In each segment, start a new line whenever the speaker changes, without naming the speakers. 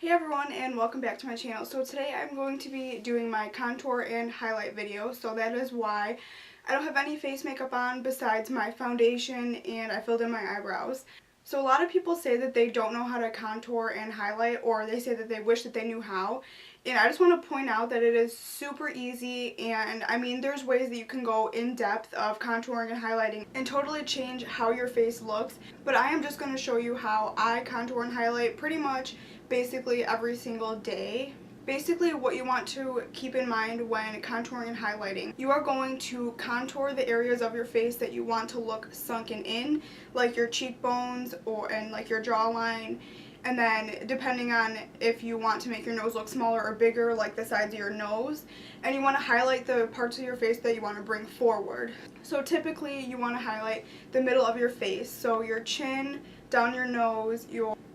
Hey everyone, and welcome back to my channel. So today I'm going to be doing my contour and highlight video. So that is why I don't have any face makeup on besides my foundation, and I filled in my eyebrows. So a lot of people say that they don't know how to contour and highlight, or they say that they wish that they knew how. And I just want to point out that it is super easy, and I mean there's ways that you can go in depth of contouring and highlighting and totally change how your face looks. But I am just going to show you how I contour and highlight pretty much basically every single day. Basically what you want to keep in mind when contouring and highlighting, you are going to contour the areas of your face that you want to look sunken in, like your cheekbones and like your jawline. And then depending on if you want to make your nose look smaller or bigger, like the sides of your nose, and you want to highlight the parts of your face that you want to bring forward. So typically you want to highlight the middle of your face, so your chin, down your nose,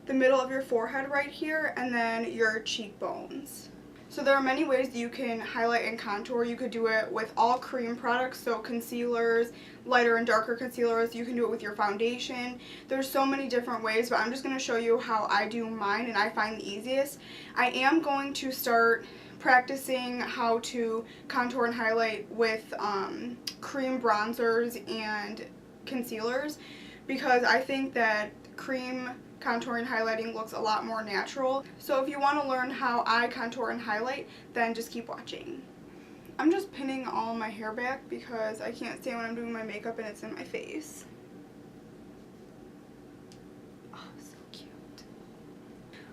the middle of your forehead right here, and then your cheekbones. So there are many ways that you can highlight and contour. You could do it with all cream products, so concealers, lighter and darker concealers. You can do it with your foundation. There's so many different ways, but I'm just going to show you how I do mine and I find the easiest. I am going to start practicing how to contour and highlight with cream bronzers and concealers, because I think that cream contouring and highlighting looks a lot more natural. So if you want to learn how I contour and highlight, then just keep watching. I'm just pinning all my hair back because I can't stand when I'm doing my makeup and it's in my face. Oh, so cute.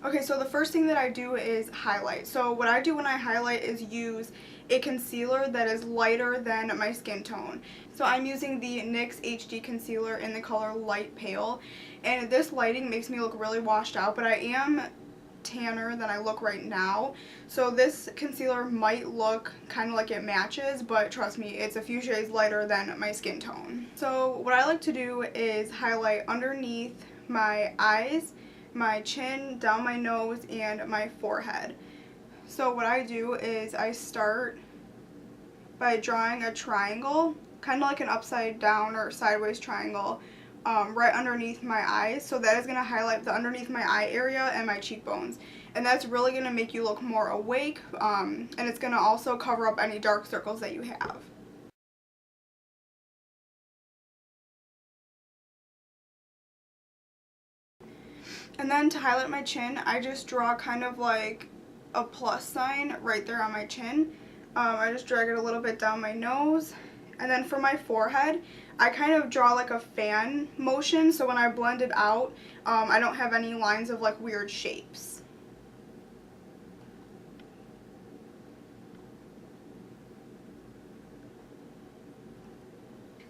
Okay, so the first thing that I do is highlight. So what I do when I highlight is use a concealer that is lighter than my skin tone. So I'm using the NYX HD concealer in the color Light Pale, and this lighting makes me look really washed out, but I am tanner than I look right now, so this concealer might look kind of like it matches, but trust me, it's a few shades lighter than my skin tone. So what I like to do is highlight underneath my eyes, my chin, down my nose, and my forehead. So what I do is I start by drawing a triangle, kind of like an upside down or sideways triangle, right underneath my eyes. So that is going to highlight the underneath my eye area and my cheekbones. And that's really going to make you look more awake, and it's going to also cover up any dark circles that you have. And then to highlight my chin, I just draw kind of like a plus sign right there on my chin. I just drag it a little bit down my nose. And then for my forehead, I kind of draw like a fan motion, so when I blend it out, I don't have any lines of like weird shapes.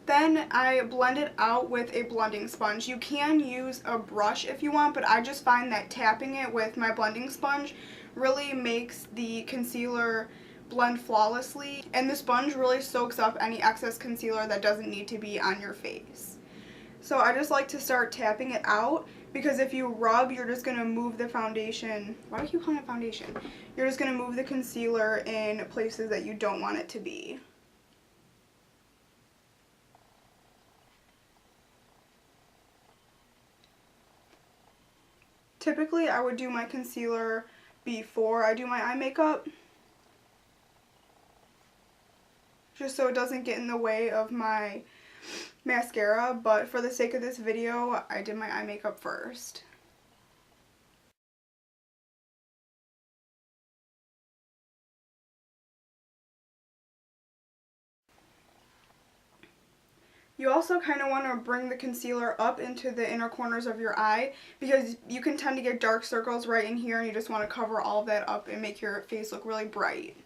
Then I blend it out with a blending sponge. You can use a brush if you want, but I just find that tapping it with my blending sponge really makes the concealer blend flawlessly, and the sponge really soaks up any excess concealer that doesn't need to be on your face. So I just like to start tapping it out, because if you rub, you're just going to move the foundation. Why do I keep calling it foundation? You're just going to move the concealer in places that you don't want it to be. Typically, I would do my concealer before I do my eye makeup, just so it doesn't get in the way of my mascara, but for the sake of this video, I did my eye makeup first. You also kind of want to bring the concealer up into the inner corners of your eye, because you can tend to get dark circles right in here, and you just want to cover all of that up and make your face look really bright.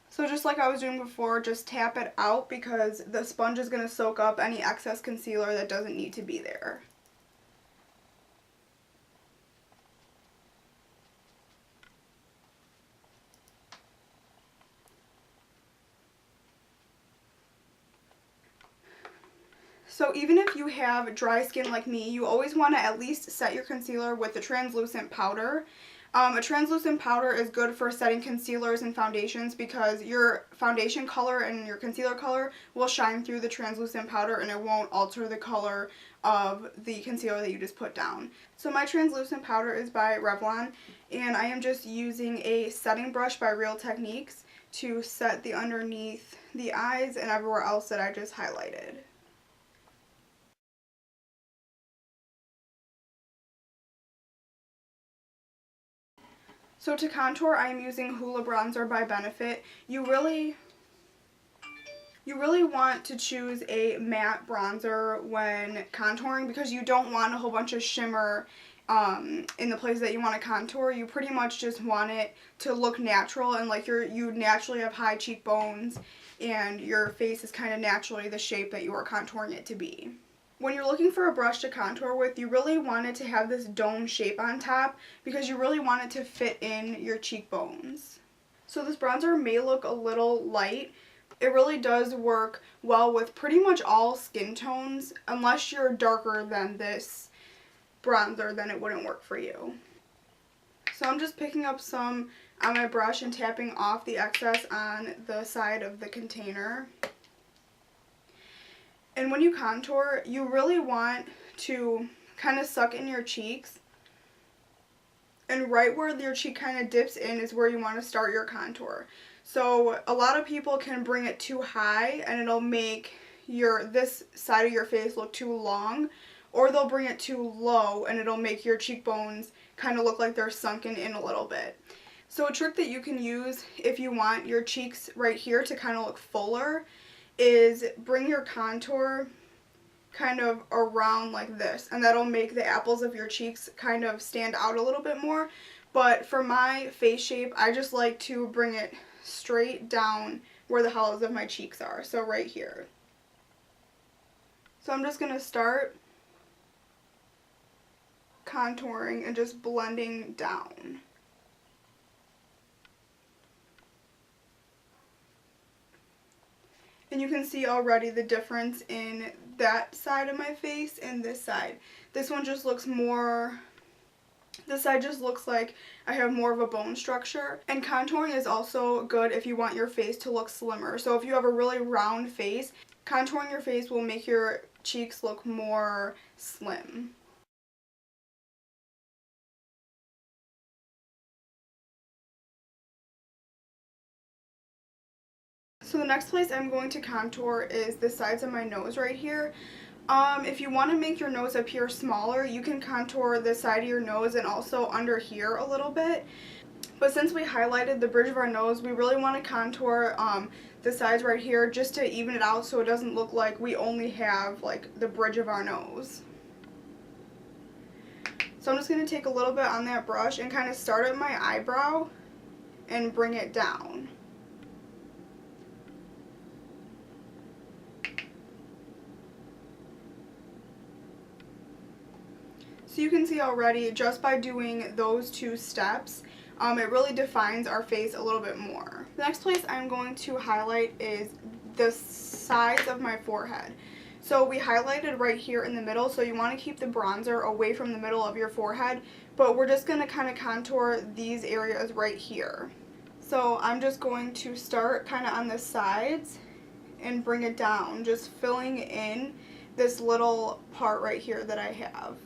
So just like I was doing before, just tap it out, because the sponge is going to soak up any excess concealer that doesn't need to be there. So even if you have dry skin like me, you always want to at least set your concealer with the translucent powder. A translucent powder is good for setting concealers and foundations because your foundation color and your concealer color will shine through the translucent powder and it won't alter the color of the concealer that you just put down. So my translucent powder is by Revlon, and I am just using a setting brush by Real Techniques to set the underneath the eyes and everywhere else that I just highlighted. So to contour, I'm using Hoola Bronzer by Benefit. You really want to choose a matte bronzer when contouring because you don't want a whole bunch of shimmer in the places that you want to contour. You pretty much just want it to look natural and like you naturally have high cheekbones and your face is kind of naturally the shape that you are contouring it to be. When you're looking for a brush to contour with, you really want it to have this dome shape on top because you really want it to fit in your cheekbones. So this bronzer may look a little light. It really does work well with pretty much all skin tones. Unless you're darker than this bronzer, then it wouldn't work for you. So I'm just picking up some on my brush and tapping off the excess on the side of the container. And when you contour, you really want to kind of suck in your cheeks. And right where your cheek kind of dips in is where you want to start your contour. So a lot of people can bring it too high and it'll make this side of your face look too long. Or they'll bring it too low and it'll make your cheekbones kind of look like they're sunken in a little bit. So a trick that you can use if you want your cheeks right here to kind of look fuller is bring your contour kind of around like this, and that'll make the apples of your cheeks kind of stand out a little bit more. But for my face shape, I just like to bring it straight down where the hollows of my cheeks are, so right here. So I'm just going to start contouring and just blending down. And you can see already the difference in that side of my face and this side. This one just looks more, this side just looks like I have more of a bone structure. And contouring is also good if you want your face to look slimmer. So if you have a really round face, contouring your face will make your cheeks look more slim. So the next place I'm going to contour is the sides of my nose right here. If you want to make your nose up here smaller, you can contour the side of your nose and also under here a little bit. But since we highlighted the bridge of our nose, we really want to contour the sides right here just to even it out so it doesn't look like we only have like the bridge of our nose. So I'm just going to take a little bit on that brush and kind of start at my eyebrow and bring it down. So you can see already just by doing those two steps, it really defines our face a little bit more. The next place I'm going to highlight is the sides of my forehead. So we highlighted right here in the middle, so you want to keep the bronzer away from the middle of your forehead, but we're just going to kind of contour these areas right here. So I'm just going to start kind of on the sides and bring it down, just filling in this little part right here that I have.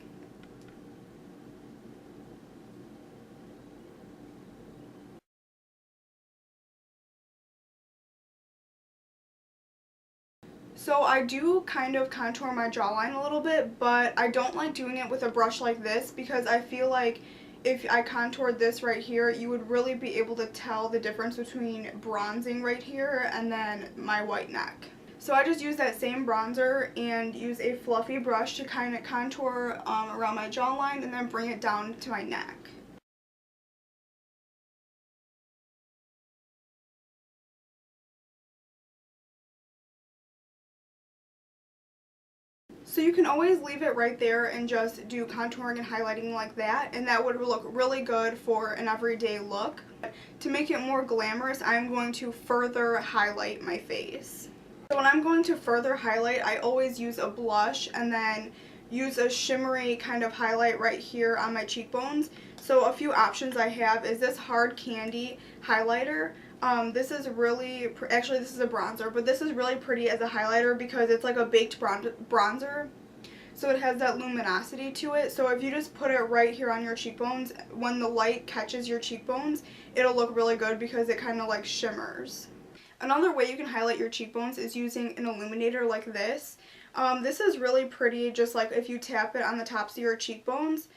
So I do kind of contour my jawline a little bit, but I don't like doing it with a brush like this because I feel like if I contoured this right here, you would really be able to tell the difference between bronzing right here and then my white neck. So I just use that same bronzer and use a fluffy brush to kind of contour around my jawline and then bring it down to my neck. So you can always leave it right there and just do contouring and highlighting like that, and that would look really good for an everyday look. To make it more glamorous, I'm going to further highlight my face. So when I'm going to further highlight, I always use a blush and then use a shimmery kind of highlight right here on my cheekbones. So a few options I have is this hard candy highlighter. This is really, actually this is a bronzer, but this is really pretty as a highlighter because it's like a baked bronzer. So it has that luminosity to it. So if you just put it right here on your cheekbones, when the light catches your cheekbones, it'll look really good because it kind of like shimmers. Another way you can highlight your cheekbones is using an illuminator like this. This is really pretty, just like if you tap it on the tops of your cheekbones,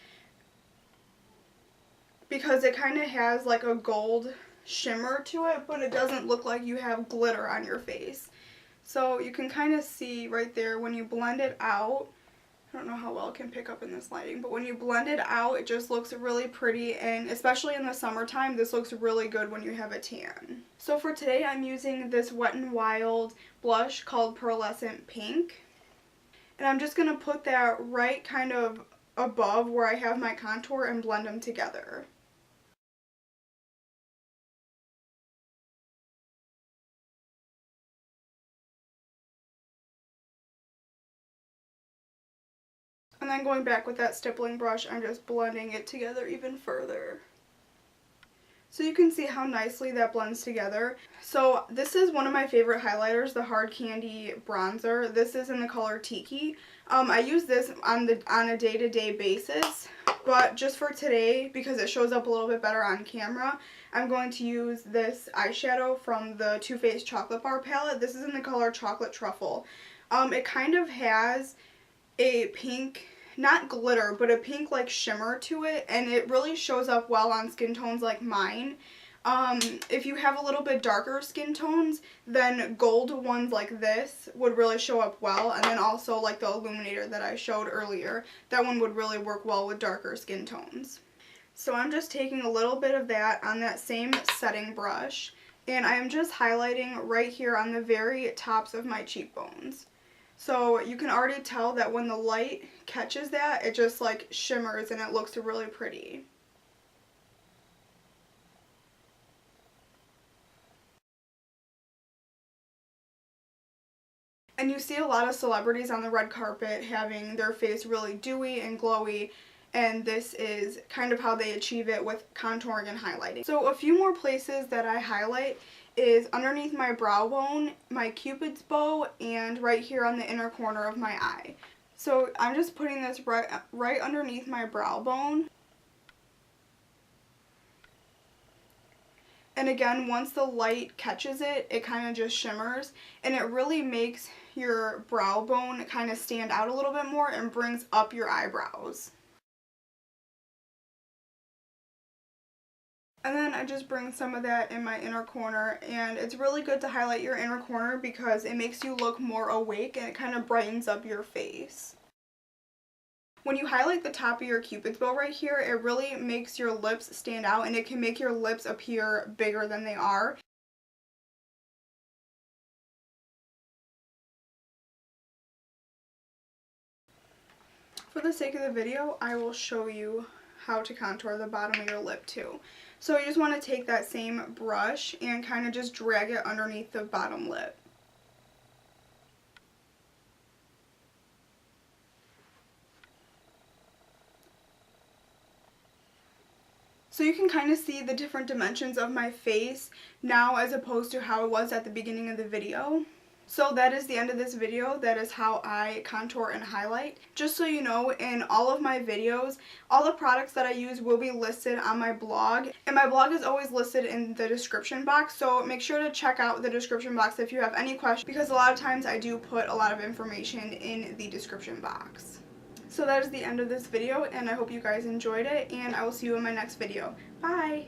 because it kind of has like a gold shimmer to it, but it doesn't look like you have glitter on your face. So you can kind of see right there when you blend it out. I don't know how well it can pick up in this lighting, but when you blend it out, it just looks really pretty, and especially in the summertime, this looks really good when you have a tan. So for today, I'm using this Wet n Wild blush called Pearlescent Pink, and I'm just going to put that right kind of above where I have my contour and blend them together. And then going back with that stippling brush, I'm just blending it together even further. So you can see how nicely that blends together. So this is one of my favorite highlighters, the Hard Candy Bronzer. This is in the color Tiki. I use this on a day-to-day basis, but just for today, because it shows up a little bit better on camera, I'm going to use this eyeshadow from the Too Faced Chocolate Bar palette. This is in the color Chocolate Truffle. It kind of has a pink, not glitter, but a pink like shimmer to it, and it really shows up well on skin tones like mine. If you have a little bit darker skin tones, then gold ones like this would really show up well, and then also like the illuminator that I showed earlier, that one would really work well with darker skin tones. So I'm just taking a little bit of that on that same setting brush, and I'm just highlighting right here on the very tops of my cheekbones. So you can already tell that when the light catches that, it just like shimmers and it looks really pretty. And you see a lot of celebrities on the red carpet having their face really dewy and glowy, and this is kind of how they achieve it with contouring and highlighting. So a few more places that I highlight is underneath my brow bone, my cupid's bow, and right here on the inner corner of my eye. So I'm just putting this right underneath my brow bone. And again, once the light catches it, it kind of just shimmers, and it really makes your brow bone kind of stand out a little bit more and brings up your eyebrows. And then I just bring some of that in my inner corner, and it's really good to highlight your inner corner because it makes you look more awake and it kind of brightens up your face. When you highlight the top of your cupid's bow right here, it really makes your lips stand out, and it can make your lips appear bigger than they are. For the sake of the video, I will show you how to contour the bottom of your lip too. So you just want to take that same brush and kind of just drag it underneath the bottom lip. So you can kind of see the different dimensions of my face now as opposed to how it was at the beginning of the video. So that is the end of this video. That is how I contour and highlight. Just so you know, in all of my videos, all the products that I use will be listed on my blog. And my blog is always listed in the description box, so make sure to check out the description box if you have any questions, because a lot of times I do put a lot of information in the description box. So that is the end of this video, and I hope you guys enjoyed it, and I will see you in my next video. Bye!